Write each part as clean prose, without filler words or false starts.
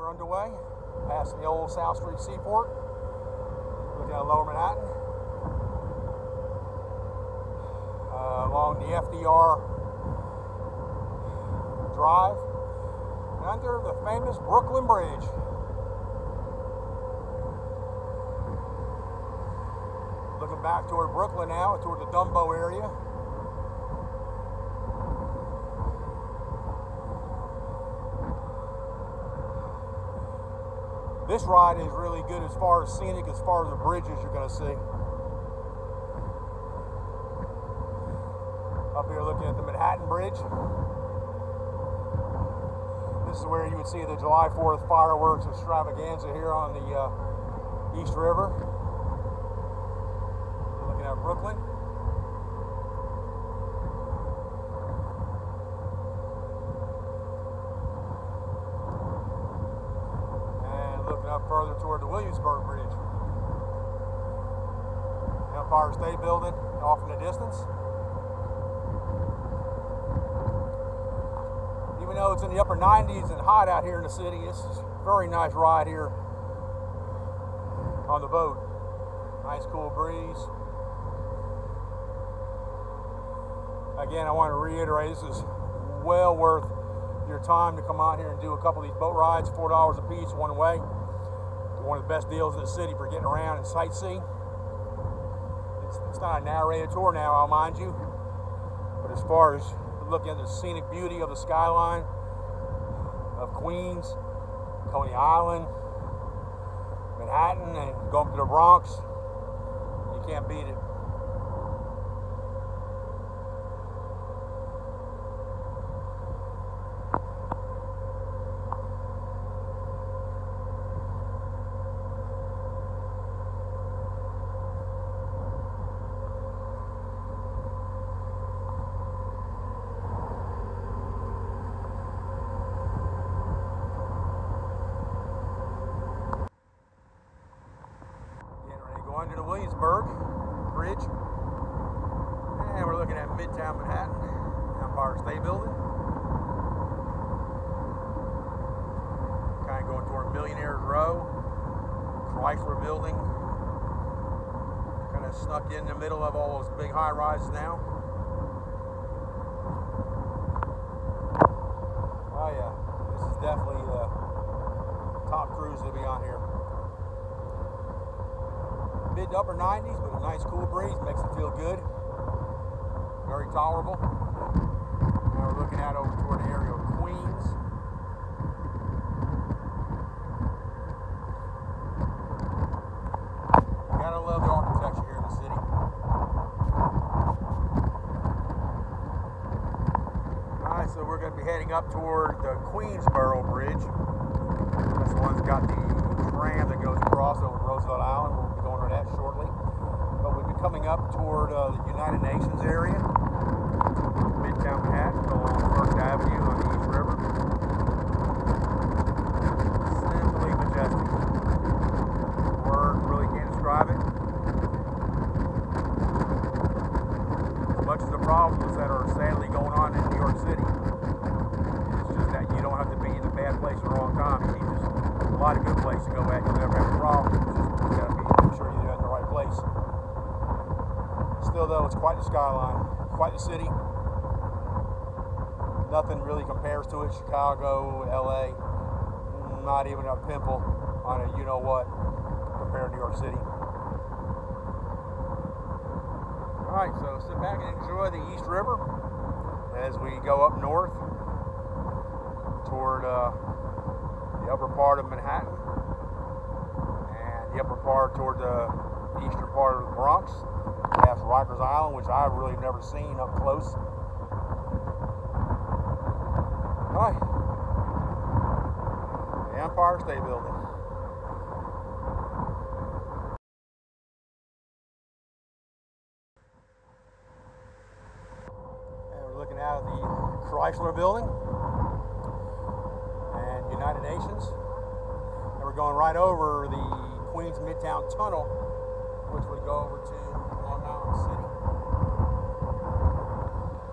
we're underway, passing the old South Street Seaport, looking at Lower Manhattan, along the FDR Drive, and under the famous Brooklyn Bridge. Looking back toward Brooklyn now, toward the Dumbo area. This ride is really good as far as scenic, as far as the bridges you're going to see. Up here looking at the Manhattan Bridge. This is where you would see the July 4th fireworks extravaganza here on the East River. Looking at Brooklyn. Up further toward the Williamsburg Bridge. Empire State Building off in the distance. Even though it's in the upper 90s and hot out here in the city, it's a very nice ride here on the boat. Nice cool breeze. Again, I want to reiterate, this is well worth your time to come out here and do a couple of these boat rides, $4 a piece one way. One of the best deals in the city for getting around and sightseeing. It's not a narrated tour now, I'll mind you, but as far as looking at the scenic beauty of the skyline of Queens, Coney Island, Manhattan, and going to the Bronx, you can't beat it. Under the Williamsburg Bridge, and we're looking at Midtown Manhattan, Empire State Building, kind of going toward Millionaire's Row, Chrysler Building, kind of snuck in the middle of all those big high rises now. Oh yeah, this is definitely the top cruise to be on here. Mid to upper 90s, but a nice cool breeze, makes it feel good. Very tolerable. Now we're looking out over toward the area of Queens. You gotta love the architecture here in the city. Alright, so we're going to be heading up toward the Queensboro Bridge. This one's got the tram that goes across over Roosevelt Island. We'll be going to that shortly. But we'll be coming up toward the United Nations area, Midtown Manhattan, along First Avenue on the East River. Simply majestic. Words really can't describe it. As much as the problems that are sadly going on in New York City, it's just that you don't have to be in the bad place at the wrong time. You need just a lot of good places to go at. You'll never have a problem. You got to make sure you're in the right place. Still, though, it's quite the skyline, quite the city. Nothing really compares to it. Chicago, LA, not even a pimple on a you-know-what compared to New York City. All right, so sit back and enjoy the East River as we go up north toward the upper part of Manhattan and the upper part toward the eastern part of the Bronx, past Rikers Island, which I've really never seen up close. All right, the Empire State Building. And we're looking out of the Chrysler Building and United Nations, and we're going right over the Queens Midtown Tunnel, which would go over to Long Island City,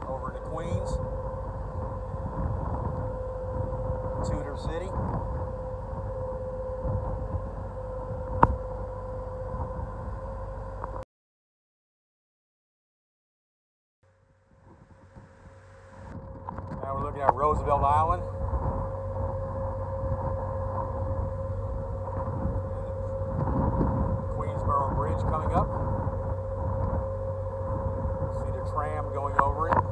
over to Queens, Tudor City. Looking at Roosevelt Island. Queensboro Bridge coming up. See the tram going over it.